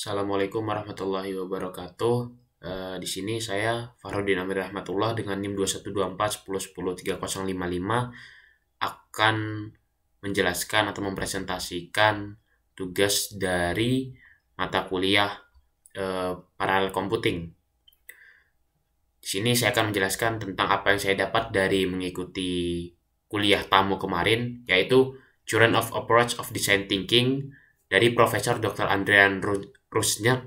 Assalamualaikum warahmatullahi wabarakatuh. Di sini saya Farhodin Amir Rahmatullah dengan NIM 212410103055 akan menjelaskan atau mempresentasikan tugas dari mata kuliah paralel computing. Di sini saya akan menjelaskan tentang apa yang saya dapat dari mengikuti kuliah tamu kemarin, yaitu Current of Approach of Design Thinking dari Profesor Dr. Andrian Rusniak,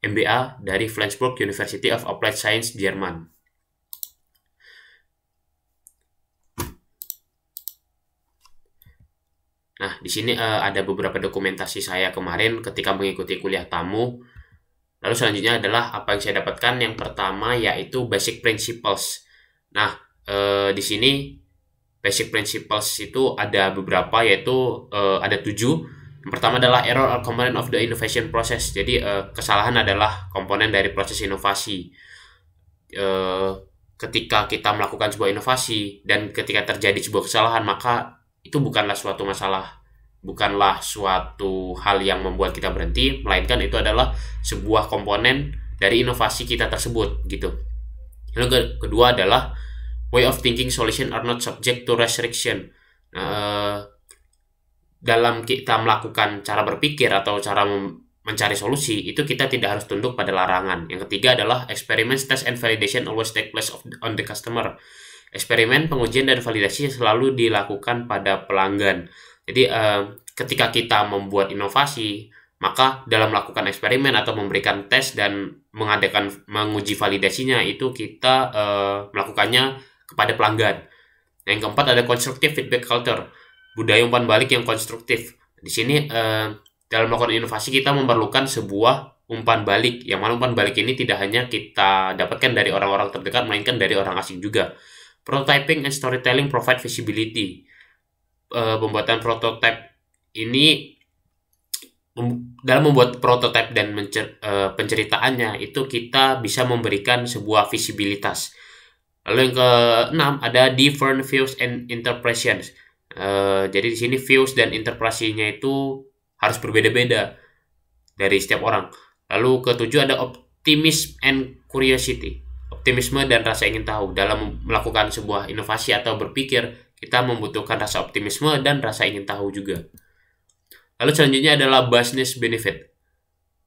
MBA dari Flensburg University of Applied Science, Jerman. Nah, di sini ada beberapa dokumentasi saya kemarin ketika mengikuti kuliah tamu. Lalu selanjutnya adalah apa yang saya dapatkan. Yang pertama yaitu Basic Principles. Nah, di sini Basic Principles itu ada beberapa, yaitu ada 7. Yang pertama adalah error or component of the innovation process. Jadi kesalahan adalah komponen dari proses inovasi. Ketika kita melakukan sebuah inovasi dan ketika terjadi sebuah kesalahan, maka itu bukanlah suatu masalah, bukanlah suatu hal yang membuat kita berhenti, melainkan itu adalah sebuah komponen dari inovasi kita tersebut gitu. Lalu kedua adalah way of thinking solution are not subject to restriction. Dalam kita melakukan cara berpikir atau cara mencari solusi, itu kita tidak harus tunduk pada larangan. Yang ketiga adalah experiments, test, and validation always take place on the customer. Eksperimen, pengujian, dan validasi selalu dilakukan pada pelanggan. Jadi ketika kita membuat inovasi, maka dalam melakukan eksperimen atau memberikan tes dan menguji validasinya, itu kita melakukannya kepada pelanggan. Yang keempat ada constructive feedback culture, budaya umpan balik yang konstruktif. Di sini dalam melakukan inovasi kita memerlukan sebuah umpan balik, yang mana umpan balik ini tidak hanya kita dapatkan dari orang-orang terdekat, melainkan dari orang asing juga. Prototyping and storytelling provide visibility. Pembuatan prototype ini, dalam membuat prototype dan penceritaannya itu kita bisa memberikan sebuah visibilitas. Lalu yang keenam ada different views and interpretations. Jadi di sini views dan interpretasinya itu harus berbeda-beda dari setiap orang. Lalu ketujuh ada optimism and curiosity. Optimisme dan rasa ingin tahu. Dalam melakukan sebuah inovasi atau berpikir, kita membutuhkan rasa optimisme dan rasa ingin tahu juga. Lalu selanjutnya adalah business benefit.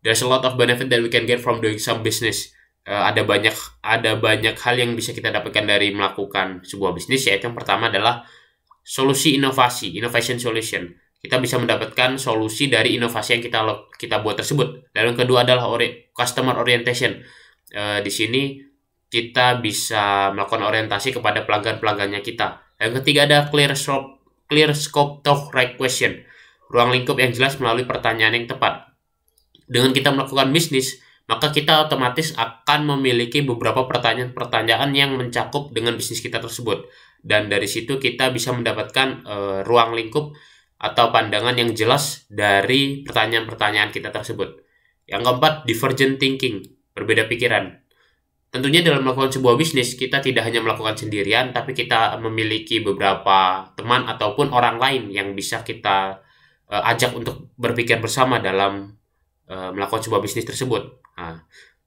There's a lot of benefit that we can get from doing some business. Ada banyak hal yang bisa kita dapatkan dari melakukan sebuah bisnis, yaitu yang pertama adalah solusi inovasi, innovation solution. Kita bisa mendapatkan solusi dari inovasi yang kita buat tersebut. Dan yang kedua adalah customer orientation. Di sini kita bisa melakukan orientasi kepada pelanggan-pelanggannya kita. Yang ketiga ada clear scope to right question. Ruang lingkup yang jelas melalui pertanyaan yang tepat. Dengan kita melakukan bisnis, maka kita otomatis akan memiliki beberapa pertanyaan-pertanyaan yang mencakup dengan bisnis kita tersebut. Dan dari situ kita bisa mendapatkan ruang lingkup atau pandangan yang jelas dari pertanyaan-pertanyaan kita tersebut. Yang keempat, divergent thinking, berbeda pikiran. Tentunya dalam melakukan sebuah bisnis, kita tidak hanya melakukan sendirian, tapi kita memiliki beberapa teman ataupun orang lain yang bisa kita ajak untuk berpikir bersama dalam melakukan sebuah bisnis tersebut. Nah,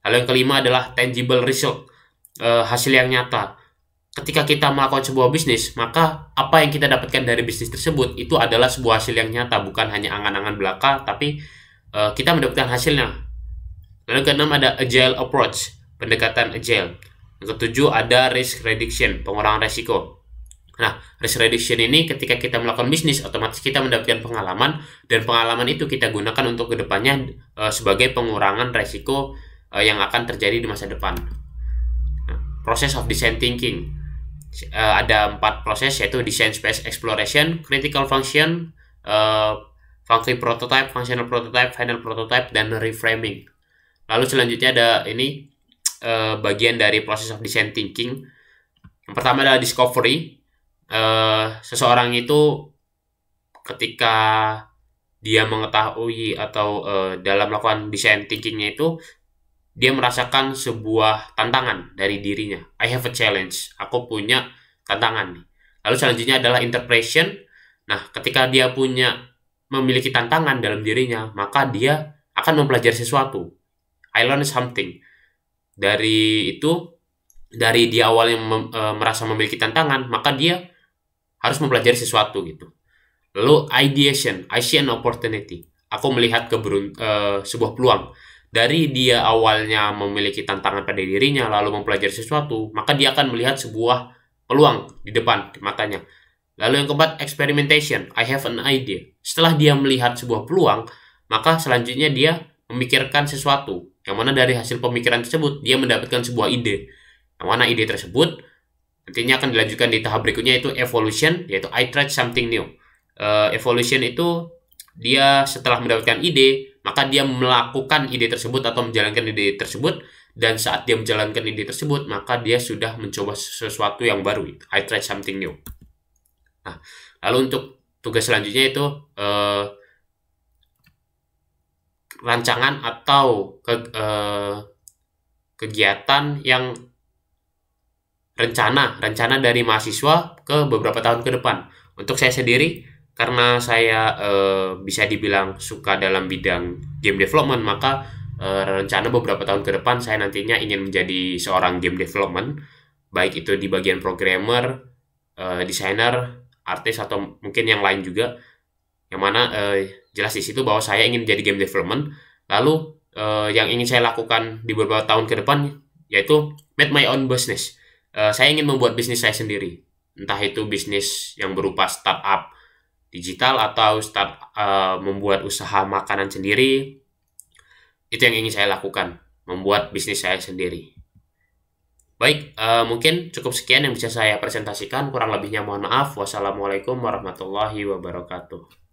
lalu yang kelima adalah tangible result, hasil yang nyata. Ketika kita melakukan sebuah bisnis, maka apa yang kita dapatkan dari bisnis tersebut itu adalah sebuah hasil yang nyata, bukan hanya angan-angan belaka, tapi kita mendapatkan hasilnya. Lalu keenam ada agile approach, pendekatan agile. Yang ketujuh ada risk reduction, pengurangan resiko. Nah, risk reduction ini ketika kita melakukan bisnis, otomatis kita mendapatkan pengalaman, dan pengalaman itu kita gunakan untuk kedepannya sebagai pengurangan resiko yang akan terjadi di masa depan. Nah, process of design thinking. Ada 4 proses, yaitu design space exploration, critical function, funky prototype, functional prototype, final prototype, dan reframing. Lalu selanjutnya ada ini bagian dari process of design thinking. Yang pertama adalah discovery. Seseorang itu ketika dia mengetahui atau dalam melakukan design thinkingnya itu, dia merasakan sebuah tantangan dari dirinya. I have a challenge. Aku punya tantangan nih. Lalu selanjutnya adalah interpretation. Nah, ketika dia memiliki tantangan dalam dirinya, maka dia akan mempelajari sesuatu. I learn something. Dari dia awalnya merasa memiliki tantangan, maka dia harus mempelajari sesuatu gitu. Lalu ideation, I see an opportunity. Aku melihat sebuah peluang. Dari dia awalnya memiliki tantangan pada dirinya lalu mempelajari sesuatu, maka dia akan melihat sebuah peluang di depan di matanya. Lalu yang keempat, experimentation, I have an idea. Setelah dia melihat sebuah peluang, maka selanjutnya dia memikirkan sesuatu, yang mana dari hasil pemikiran tersebut dia mendapatkan sebuah ide, yang mana ide tersebut nantinya akan dilanjutkan di tahap berikutnya, yaitu evolution, yaitu I tried something new. Evolution itu dia setelah mendapatkan ide, maka dia melakukan ide tersebut atau menjalankan ide tersebut, dan saat dia menjalankan ide tersebut, maka dia sudah mencoba sesuatu yang baru. I tried something new. Nah, lalu untuk tugas selanjutnya itu rancangan atau kegiatan yang rencana dari mahasiswa ke beberapa tahun ke depan. Untuk saya sendiri, karena saya bisa dibilang suka dalam bidang game development, maka rencana beberapa tahun ke depan saya nantinya ingin menjadi seorang game development, baik itu di bagian programmer, desainer, artis, atau mungkin yang lain juga, yang mana jelas di situ bahwa saya ingin menjadi game development. Lalu yang ingin saya lakukan di beberapa tahun ke depan yaitu make my own business. Saya ingin membuat bisnis saya sendiri, entah itu bisnis yang berupa startup digital atau membuat usaha makanan sendiri. Itu yang ingin saya lakukan, membuat bisnis saya sendiri. Baik, mungkin cukup sekian yang bisa saya presentasikan. Kurang lebihnya mohon maaf. Wassalamualaikum warahmatullahi wabarakatuh.